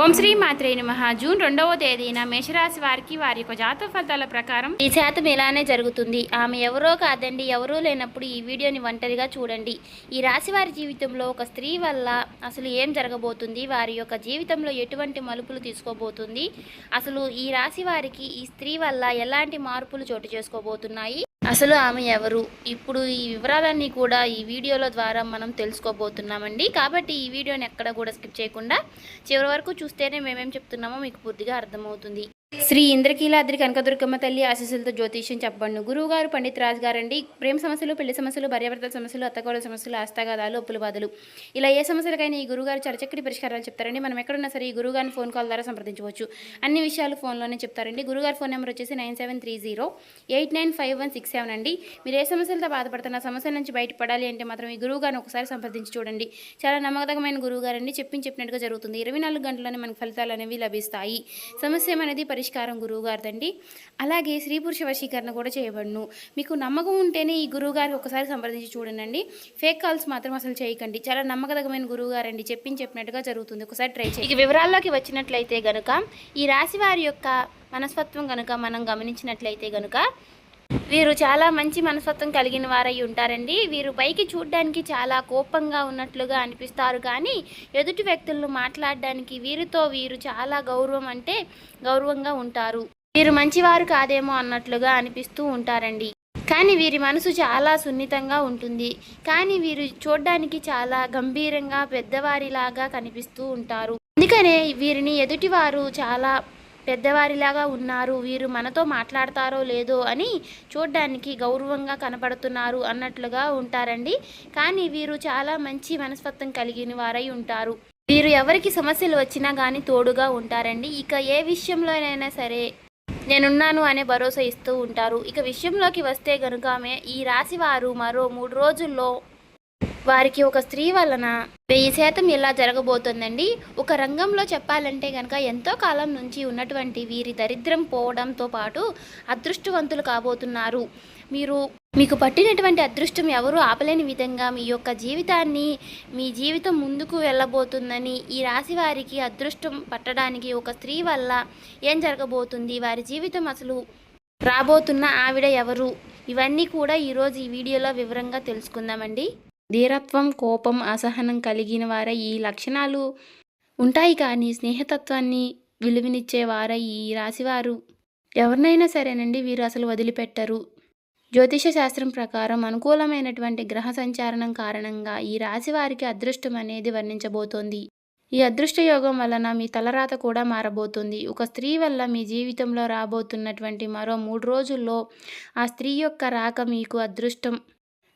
ఓం శ్రీ మాత్రే నమః. జూన్ 2వ తేదీన మేషరాశి వారికి వారి యొక్క జాతక ఫలితాల ప్రకారం ఈ శాతం ఇలానే జరుగుతుంది. ఆమె ఎవరో కాదండి, ఎవరూ లేనప్పుడు ఈ వీడియోని ఒంటరిగా చూడండి. ఈ రాశి వారి జీవితంలో ఒక స్త్రీ వల్ల అసలు ఏం జరగబోతుంది, వారి యొక్క జీవితంలో ఎటువంటి మలుపులు తీసుకోబోతుంది, అసలు ఈ రాశి వారికి ఈ స్త్రీ వల్ల ఎలాంటి మార్పులు చోటు చేసుకోబోతున్నాయి, అసలు ఆమె ఎవరు, ఇప్పుడు ఈ వివరాలన్నీ కూడా ఈ వీడియోల ద్వారా మనం తెలుసుకోబోతున్నామండి. కాబట్టి ఈ వీడియోని ఎక్కడ కూడా స్కిప్ చేయకుండా చివరి వరకు చూస్తేనే మేమేం చెప్తున్నామో మీకు పూర్తిగా అర్థమవుతుంది. శ్రీ ఇంద్రకీలాద్రి కనకదుర్గమ్మ తల్లి ఆశీస్సులతో జ్యోతిష్యం చెప్పండి. గురువుగారు పండిత్ రాజ్ గారండి. ప్రేమ సమస్యలు, పెళ్లి సమస్యలు, భార్యాభర్తల సమస్యలు, అత్తకోడల సమస్యలు, ఆస్తగాదాలు, అప్పుల బాధలు, ఇలా ఏ సమస్యలకైనా ఈ గురువుగారు చాలా చక్కటి పరిష్కారాలు చెప్తారండి. మనం ఎక్కడున్నా సరే ఈ గురువుగారిని ఫోన్ కాల్ ద్వారా సంప్రదించవచ్చు. అన్ని విషయాలు ఫోన్లోనే చెప్తారండి. గురువుగారి ఫోన్ నెంబర్ వచ్చేసి 9730895167 అండి. మీరు ఏ సమస్యలతో బాధపడుతున్న సమస్యల నుంచి బయటపడాలి అంటే మాత్రం ఈ గురువుగారిని ఒకసారి సంప్రదించి చూడండి. చాలా నమ్మకమైన గురువుగారండి. చెప్పినట్టుగా జరుగుతుంది. 24 గంటల్లోనే మనకు ఫలితాలు అనేవి లభిస్తాయి. సమస్య అనేది పరిష్కారం గురువుగారిదండి. అలాగే స్త్రీ పురుష వశీకరణ కూడా చేయబడును. మీకు నమ్మకం ఉంటేనే ఈ గురువుగారికి ఒకసారి సంప్రదించి చూడండి. ఫేక్ కాల్స్ మాత్రం అసలు చేయకండి. చాలా నమ్మకమైన గురువుగారండి. చెప్పినట్టుగా జరుగుతుంది. ఒకసారి ట్రై చేయండి. ఇక వివరాల్లోకి వచ్చినట్లయితే గనుక ఈ రాశి వారి యొక్క మనస్తత్వం కనుక మనం గమనించినట్లయితే గనుక వీరు చాలా మంచి మనస్తత్వం కలిగిన వారై ఉంటారండి. వీరు పైకి చూడడానికి చాలా కోపంగా ఉన్నట్లుగా అనిపిస్తారు, కానీ ఎదుటి వ్యక్తులను మాట్లాడడానికి వీరు చాలా గౌరవంగా ఉంటారు. వీరు మంచివారు కాదేమో అన్నట్లుగా అనిపిస్తూ ఉంటారండి. కానీ వీరి మనసు చాలా సున్నితంగా ఉంటుంది. కానీ వీరు చూడడానికి చాలా గంభీరంగా పెద్దవారిలాగా కనిపిస్తూ ఉంటారు. అందుకనే వీరిని ఎదుటివారు చాలా పెద్దవారిలాగా ఉన్నారు, వీరు మనతో మాట్లాడతారో లేదో అని చూడ్డానికి గౌరవంగా కనపడుతున్నారు అన్నట్లుగా ఉంటారండి. కానీ వీరు చాలా మంచి మనస్తత్వం కలిగిన వారై ఉంటారు. వీరు ఎవరికి సమస్యలు వచ్చినా కానీ తోడుగా ఉంటారండి. ఇక ఏ విషయంలోనైనా సరే నేనున్నాను అనే భరోసా ఇస్తూ ఉంటారు. ఇక విషయంలోకి వస్తే గనుక ఈ రాశి వారు మరో 3 రోజుల్లో వారికి ఒక స్త్రీ వలన 1000% ఇలా జరగబోతుందండి. ఒక రంగంలో చెప్పాలంటే కనుక ఎంతో కాలం నుంచి ఉన్నటువంటి వీరి దరిద్రం పోవడంతో పాటు అదృష్టవంతులు కాబోతున్నారు. మీకు పట్టినటువంటి అదృష్టం ఎవరు ఆపలేని విధంగా మీ జీవితం ముందుకు వెళ్ళబోతుందని, ఈ రాశి వారికి అదృష్టం పట్టడానికి ఒక స్త్రీ వల్ల ఏం జరగబోతుంది, వారి జీవితం అసలు రాబోతున్న ఆవిడ ఎవరు, ఇవన్నీ కూడా ఈరోజు ఈ వీడియోలో వివరంగా తెలుసుకుందామండి. ధీరత్వం, కోపం, అసహనం కలిగిన వారై ఈ లక్షణాలు ఉంటాయి, కానీ స్నేహతత్వాన్ని విలువనిచ్చేవారై ఈ రాశివారు ఎవరినైనా సరేనండి వీరు అసలు వదిలిపెట్టరు. జ్యోతిష శాస్త్రం ప్రకారం అనుకూలమైనటువంటి గ్రహ సంచారణం కారణంగా ఈ రాశి వారికి అదృష్టం అనేది వర్ణించబోతోంది. ఈ అదృష్ట యోగం వలన మీ తలరాత కూడా మారబోతుంది. ఒక స్త్రీ వల్ల మీ జీవితంలో రాబోతున్నటువంటి మరో 3 రోజుల్లో ఆ స్త్రీ యొక్క రాక మీకు అదృష్టం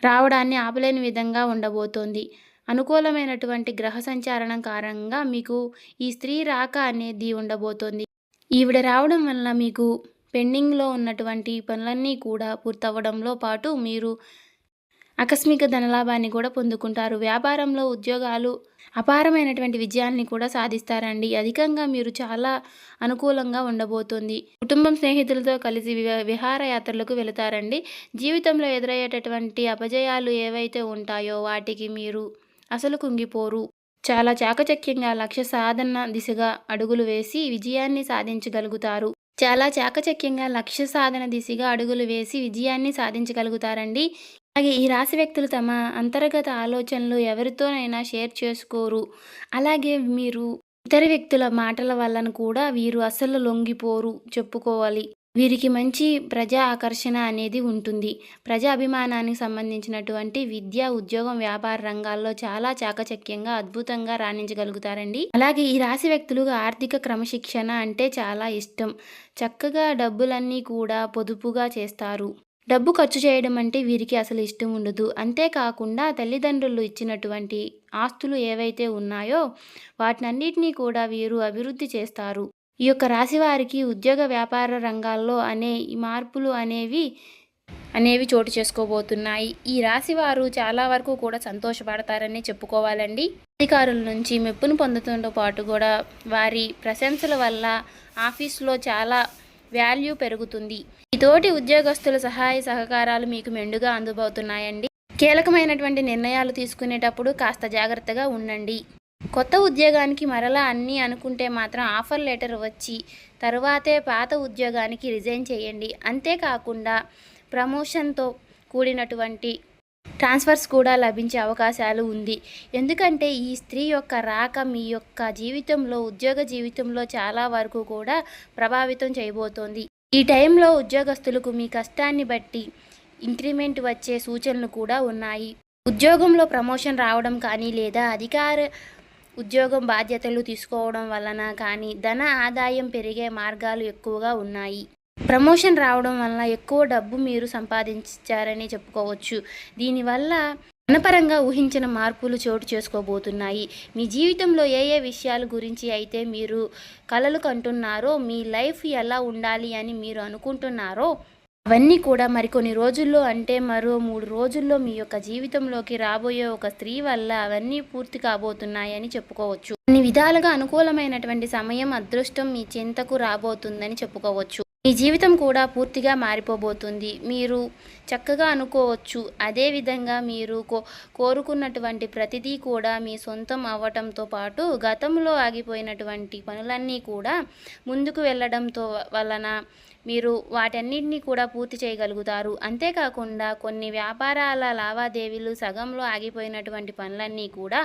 రావడాన్ని ఆపలేని విధంగా ఉండబోతోంది. అనుకూలమైనటువంటి గ్రహ సంచారణం కారణంగా మీకు ఈ స్త్రీ రాక అనేది ఉండబోతోంది. ఈవిడ రావడం వల్ల మీకు పెండింగ్లో ఉన్నటువంటి పనులన్నీ కూడా పూర్తవడంలో పాటు మీరు ఆకస్మిక ధనలాభాన్ని కూడా పొందుకుంటారు. వ్యాపారంలో ఉద్యోగాలు అపారమైనటువంటి విజయాల్ని కూడా సాధిస్తారండి. అధికంగా మీరు చాలా అనుకూలంగా ఉండబోతుంది. కుటుంబం, స్నేహితులతో కలిసి విహారయాత్రలకు వెళతారండి. జీవితంలో ఎదురయ్యేటటువంటి అపజయాలు ఏవైతే ఉంటాయో వాటికి మీరు అసలు కుంగిపోరు. చాలా చాకచక్యంగా లక్ష్య సాధన దిశగా అడుగులు వేసి విజయాన్ని సాధించగలుగుతారండి. అలాగే ఈ రాశి వ్యక్తులు తమ అంతర్గత ఆలోచనలు ఎవరితోనైనా షేర్ చేసుకోరు. అలాగే మీరు ఇతర వ్యక్తుల మాటల వలన కూడా వీరు అసలు లొంగిపోరు చెప్పుకోవాలి. వీరికి మంచి ప్రజా ఆకర్షణ అనేది ఉంటుంది. ప్రజా అభిమానానికి సంబంధించినటువంటి విద్య, ఉద్యోగం, వ్యాపార రంగాల్లో చాలా చాకచక్యంగా అద్భుతంగా రాణించగలుగుతారండి. అలాగే ఈ రాశి వ్యక్తులకు ఆర్థిక క్రమశిక్షణ అంటే చాలా ఇష్టం. చక్కగా డబ్బులన్నీ కూడా పొదుపుగా చేస్తారు. డబ్బు ఖర్చు చేయడం అంటే వీరికి అసలు ఇష్టం ఉండదు. అంతేకాకుండా తల్లిదండ్రులు ఇచ్చినటువంటి ఆస్తులు ఏవైతే ఉన్నాయో వాటినన్నిటినీ కూడా వీరు అభివృద్ధి చేస్తారు. ఈ యొక్క రాశి వారికి ఉద్యోగ, వ్యాపార రంగాల్లో ఈ మార్పులు అనేవి చోటు చేసుకోబోతున్నాయి. ఈ రాశి వారు చాలా వరకు కూడా సంతోషపడతారని చెప్పుకోవాలండి. అధికారుల నుంచి మెప్పును పొందడంతో పాటు కూడా వారి ప్రశంసల వల్ల ఆఫీసులో చాలా వాల్యూ పెరుగుతుంది. ఈ తోటి ఉద్యోగస్తుల సహాయ సహకారాలు మీకు మెండుగా అందుబోతున్నాయండి. కీలకమైనటువంటి నిర్ణయాలు తీసుకునేటప్పుడు కాస్త జాగ్రత్తగా ఉండండి. కొత్త ఉద్యోగానికి మరలా అన్నీ అనుకుంటే మాత్రం ఆఫర్ లెటర్ వచ్చి తరువాతే పాత ఉద్యోగానికి రిజైన్ చేయండి. అంతేకాకుండా ప్రమోషన్తో కూడినటువంటి ట్రాన్స్ఫర్స్ కూడా లభించే అవకాశాలు ఉంది. ఎందుకంటే ఈ స్త్రీ యొక్క రాక మీ యొక్క జీవితంలో, ఉద్యోగ జీవితంలో చాలా వరకు కూడా ప్రభావితం చేయబోతోంది. ఈ టైంలో ఉద్యోగస్తులకు మీ కష్టాన్ని బట్టి ఇంక్రిమెంట్ వచ్చే సూచనలు కూడా ఉన్నాయి. ఉద్యోగంలో ప్రమోషన్ రావడం కానీ లేదా అధికార ఉద్యోగం బాధ్యతలు తీసుకోవడం వలన కానీ ధన ఆదాయం పెరిగే మార్గాలు ఎక్కువగా ఉన్నాయి. ప్రమోషన్ రావడం వలన ఎక్కువ డబ్బు మీరు సంపాదించారని చెప్పుకోవచ్చు. దీనివల్ల ధనపరంగా ఊహించిన మార్పులు చోటు చేసుకోబోతున్నాయి. మీ జీవితంలో ఏ ఏ విషయాల గురించి అయితే మీరు కలలు కంటున్నారో, మీ లైఫ్ ఎలా ఉండాలి అని మీరు అనుకుంటున్నారో అవన్నీ కూడా మరికొన్ని రోజుల్లో, అంటే మరో 3 రోజుల్లో మీ యొక్క జీవితంలోకి రాబోయే ఒక స్త్రీ వల్ల అవన్నీ పూర్తి కాబోతున్నాయని చెప్పుకోవచ్చు. అన్ని విధాలుగా అనుకూలమైనటువంటి సమయం, అదృష్టం మీ చెంతకు రాబోతుందని చెప్పుకోవచ్చు. మీ జీవితం కూడా పూర్తిగా మారిపోబోతుంది. మీరు చక్కగా అనుకోవచ్చు. అదేవిధంగా మీరు కోరుకున్నటువంటి ప్రతిదీ కూడా మీ సొంతం అవ్వటంతో పాటు గతంలో ఆగిపోయినటువంటి పనులన్నీ కూడా ముందుకు వెళ్ళడంతో వలన మీరు వాటన్నిటినీ కూడా పూర్తి చేయగలుగుతారు. అంతేకాకుండా కొన్ని వ్యాపారాల లావాదేవీలు సగంలో ఆగిపోయినటువంటి పనులన్నీ కూడా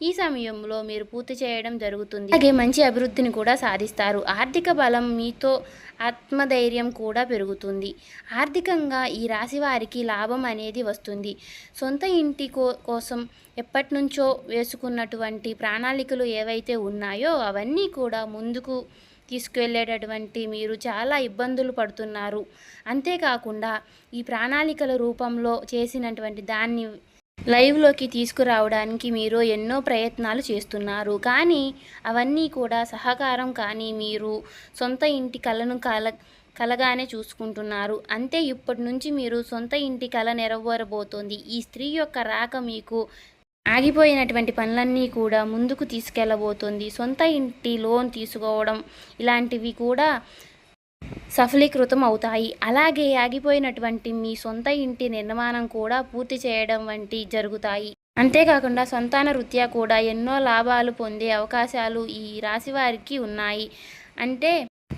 ఈ సమయంలో మీరు పూర్తి చేయడం జరుగుతుంది. అలాగే మంచి అభివృద్ధిని కూడా సాధిస్తారు. ఆర్థిక బలం మీతో ఆత్మధైర్యం కూడా పెరుగుతుంది. ఆర్థికంగా ఈ రాశి వారికి లాభం అనేది వస్తుంది. సొంత ఇంటి కోసం ఎప్పటి నుంచో వేసుకున్నటువంటి ప్రణాళికలు ఏవైతే ఉన్నాయో అవన్నీ కూడా ముందుకు తీసుకువెళ్ళేటటువంటి మీరు చాలా ఇబ్బందులు పడుతున్నారు. అంతేకాకుండా ఈ ప్రణాళికల రూపంలో చేసినటువంటి దాన్ని లైవ్లోకి తీసుకురావడానికి మీరు ఎన్నో ప్రయత్నాలు చేస్తున్నారు. కానీ అవన్నీ కూడా సహకారం కానీ మీరు సొంత ఇంటి కలను కలగానే చూసుకుంటున్నారు. అంతే ఇప్పటి నుంచి మీరు సొంత ఇంటి కల నెరవేరబోతోంది. ఈ స్త్రీ యొక్క రాక మీకు ఆగిపోయినటువంటి పనులన్నీ కూడా ముందుకు తీసుకెళ్ళబోతుంది. సొంత ఇంటి లోన్ తీసుకోవడం ఇలాంటివి కూడా సఫలీకృతం అవుతాయి. అలాగే ఆగిపోయినటువంటి మీ సొంత ఇంటి నిర్మాణం కూడా పూర్తి చేయడం వంటి జరుగుతాయి. అంతేకాకుండా సంతాన రీత్యా కూడా ఎన్నో లాభాలు పొందే అవకాశాలు ఈ రాశి వారికి ఉన్నాయి. అంటే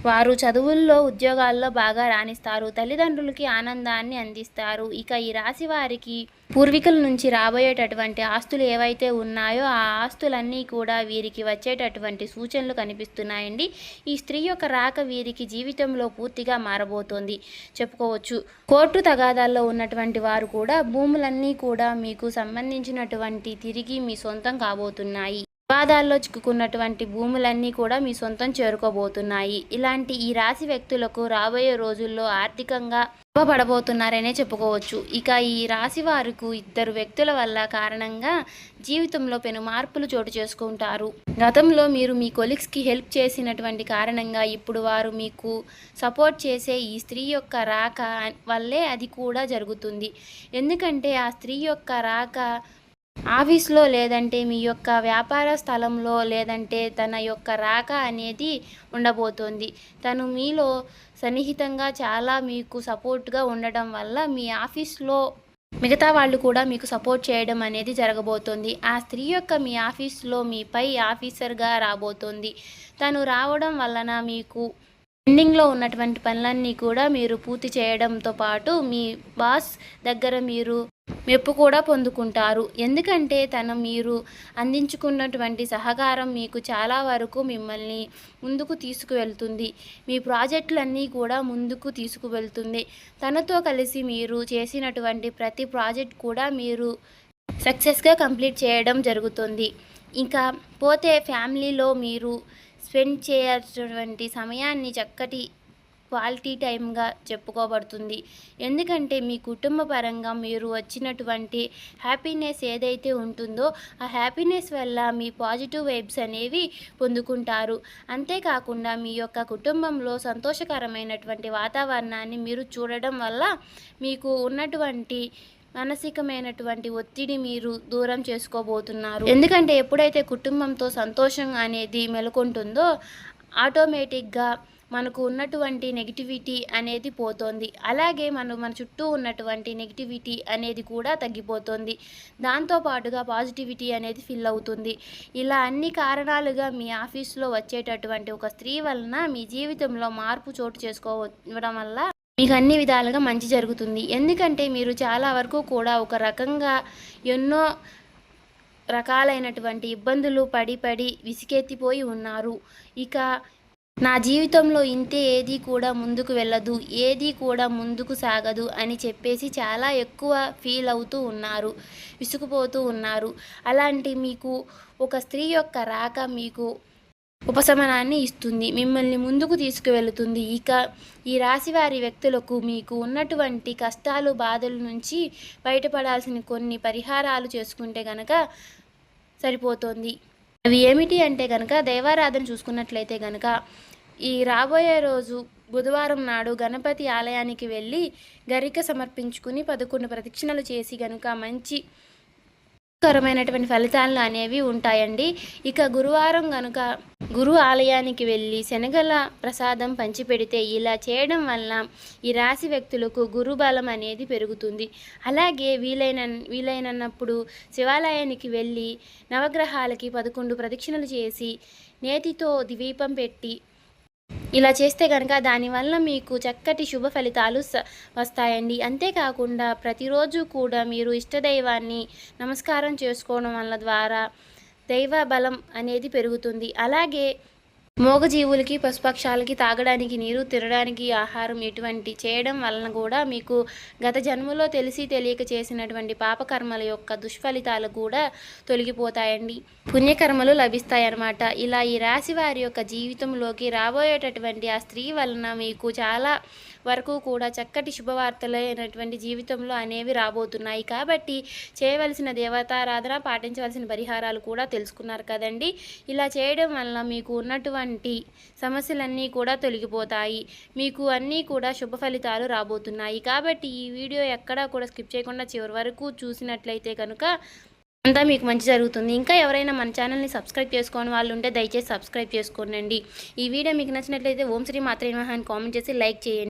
వారు చదువుల్లో, ఉద్యోగాల్లో బాగా రాణిస్తారు. తల్లిదండ్రులకి ఆనందాన్ని అందిస్తారు. ఇక ఈ రాశి వారికి పూర్వీకుల నుంచి రాబోయేటటువంటి ఆస్తులు ఏవైతే ఉన్నాయో ఆ ఆస్తులన్నీ కూడా వీరికి వచ్చేటటువంటి సూచనలు కనిపిస్తున్నాయండి. ఈ స్త్రీ యొక్క రాక వీరికి జీవితంలో పూర్తిగా మారబోతోంది చెప్పుకోవచ్చు. కోర్టు తగాదాల్లో ఉన్నటువంటి వారు కూడా భూములన్నీ కూడా మీకు సంబంధించినటువంటి తిరిగి మీ సొంతం కాబోతున్నాయి. వివాదాల్లో చిక్కుకున్నటువంటి భూములన్నీ కూడా మీ సొంతం చేరుకోబోతున్నాయి. ఇలాంటి ఈ రాశి వ్యక్తులకు రాబోయే రోజుల్లో ఆర్థికంగా లాభపడబోతున్నారనే చెప్పుకోవచ్చు. ఇక ఈ రాశి వారికి 2 వ్యక్తుల వల్ల కారణంగా జీవితంలో పెను మార్పులు చోటు చేసుకుంటారు. గతంలో మీరు మీ కొలీగ్స్కి హెల్ప్ చేసినటువంటి కారణంగా ఇప్పుడు వారు మీకు సపోర్ట్ చేసే ఈ స్త్రీ యొక్క రాక వల్లే అది కూడా జరుగుతుంది. ఎందుకంటే ఆ స్త్రీ యొక్క రాక ఆఫీస్లో లేదంటే మీ యొక్క వ్యాపార స్థలంలో లేదంటే తన యొక్క రాక అనేది ఉండబోతోంది. తను మీలో సన్నిహితంగా చాలా మీకు సపోర్ట్గా ఉండడం వల్ల మీ ఆఫీస్లో మిగతా వాళ్ళు కూడా మీకు సపోర్ట్ చేయడం అనేది జరగబోతోంది. ఆ స్త్రీ యొక్క మీ ఆఫీస్లో మీ పై ఆఫీసర్గా రాబోతోంది. తను రావడం వలన మీకు పెండింగ్లో ఉన్నటువంటి పనులన్నీ కూడా మీరు పూర్తి చేయడంతో పాటు మీ బాస్ దగ్గర మీరు మెప్పు కూడా పొందుకుంటారు. ఎందుకంటే మీరు అందించుకున్నటువంటి సహకారం మీకు చాలా వరకు మిమ్మల్ని ముందుకు తీసుకువెళ్తుంది. మీ ప్రాజెక్టులన్నీ కూడా ముందుకు తీసుకువెళ్తుంది. తనతో కలిసి మీరు చేసినటువంటి ప్రతి ప్రాజెక్ట్ కూడా మీరు సక్సెస్గా కంప్లీట్ చేయడం జరుగుతుంది. ఇంకా పోతే ఫ్యామిలీలో మీరు స్పెండ్ చేయాల్సినటువంటి సమయాన్ని చక్కటి క్వాలిటీ టైంగా చెప్పుకోబడుతుంది. ఎందుకంటే మీ కుటుంబ పరంగా మీరు వచ్చినటువంటి హ్యాపీనెస్ ఏదైతే ఉంటుందో ఆ హ్యాపీనెస్ వల్ల మీ పాజిటివ్ వైబ్స్ అనేవి పొందుకుంటారు. అంతేకాకుండా మీ యొక్క కుటుంబంలో సంతోషకరమైనటువంటి వాతావరణాన్ని మీరు చూడడం వల్ల మీకు ఉన్నటువంటి మానసికమైనటువంటి ఒత్తిడి మీరు దూరం చేసుకోబోతున్నారు. ఎందుకంటే ఎప్పుడైతే కుటుంబంతో సంతోషం అనేది మెలుకుంటుందో ఆటోమేటిక్గా మనకు ఉన్నటువంటి నెగిటివిటీ అనేది పోతుంది. అలాగే మన చుట్టూ ఉన్నటువంటి నెగిటివిటీ అనేది కూడా తగ్గిపోతుంది. దాంతో పాటుగా పాజిటివిటీ అనేది ఫిల్ అవుతుంది. ఇలా అన్ని కారణాలుగా మీ ఆఫీస్‌లో వచ్చేటటువంటి ఒక స్త్రీ వలన మీ జీవితంలో మార్పు చోటు చేసుకోవడం వల్ల మీకు అన్ని విధాలుగా మంచి జరుగుతుంది. ఎందుకంటే మీరు చాలా వరకు కూడా ఒక రకంగా ఎన్నో రకాలైనటువంటి ఇబ్బందులు పడి విసిగెత్తిపోయి ఉన్నారు. ఇక నా జీవితంలో ఇంతే, ఏది కూడా ముందుకు వెళ్ళదు, ఏది కూడా ముందుకు సాగదు అని చెప్పేసి చాలా ఎక్కువ ఫీల్ అవుతూ ఉన్నారు, విసుగుపోతూ ఉన్నారు. అలాంటి మీకు ఒక స్త్రీ యొక్క రాక మీకు ఉపశమనాన్ని ఇస్తుంది, మిమ్మల్ని ముందుకు తీసుకువెళుతుంది. ఇక ఈ రాశివారి వ్యక్తులకు మీకు ఉన్నటువంటి కష్టాలు, బాధల నుంచి బయటపడాల్సిన కొన్ని పరిహారాలు చేసుకుంటే గనక సరిపోతుంది. అవి ఏమిటి అంటే కనుక, దైవారాధన చూసుకున్నట్లయితే కనుక ఈ రాబోయే రోజు బుధవారం నాడు గణపతి ఆలయానికి వెళ్ళి గరిక సమర్పించుకుని 11 ప్రదక్షిణలు చేసి కనుక మంచి కరమైనటువంటి ఫలితాలు అనేవి ఉంటాయండి. ఇక గురువారం కనుక గురు ఆలయానికి వెళ్ళి శనగల ప్రసాదం పంచిపెడితే, ఇలా చేయడం వల్ల ఈ రాశి వ్యక్తులకు గురు బలం అనేది పెరుగుతుంది. అలాగే వీలైనప్పుడు శివాలయానికి వెళ్ళి నవగ్రహాలకి 11 ప్రదక్షిణలు చేసి నేతితో దీపం పెట్టి ఇలా చేస్తే కనుక దానివల్ల మీకు చక్కటి శుభ ఫలితాలు వస్తాయండి. అంతేకాకుండా ప్రతిరోజు కూడా మీరు ఇష్టదైవాన్ని నమస్కారం చేసుకోవడం వల్ల ద్వారా దైవ బలం అనేది పెరుగుతుంది. అలాగే మూగజీవులకి, పశుపక్షాలకి తాగడానికి నీరు, తినడానికి ఆహారం ఇటువంటి చేయడం వలన కూడా మీకు గత జన్మలో తెలిసి తెలియక చేసినటువంటి పాపకర్మల యొక్క దుష్ఫలితాలు కూడా తొలగిపోతాయండి, పుణ్యకర్మలు లభిస్తాయన్నమాట. ఇలా ఈ రాశి వారి యొక్క జీవితంలోకి రాబోయేటటువంటి ఆ స్త్రీ వలన మీకు చాలా వరకు కూడా చక్కటి శుభవార్తలైనటువంటి జీవితంలో అనేవి రాబోతున్నాయి. కాబట్టి చేయవలసిన దేవతారాధన, పాటించవలసిన పరిహారాలు కూడా తెలుసుకున్నారు కదండి. ఇలా చేయడం వల్ల మీకు ఉన్నటువంటి సమస్యలన్నీ కూడా తొలగిపోతాయి, మీకు అన్నీ కూడా శుభ ఫలితాలు రాబోతున్నాయి. కాబట్టి ఈ వీడియో ఎక్కడా కూడా స్కిప్ చేయకుండా చివరి వరకు చూసినట్లయితే కనుక అంతా మీకు మంచి జరుగుతుంది. ఇంకా ఎవరైనా మన ఛానల్ని సబ్స్క్రైబ్ చేసుకోని వాళ్ళు ఉంటే దయచేసి సబ్స్క్రైబ్ చేసుకోండి. ఈ వీడియో మీకు నచ్చినట్లయితే ఓం శ్రీ మాత్రే నమః అని కామెంట్ చేసి లైక్ చేయండి.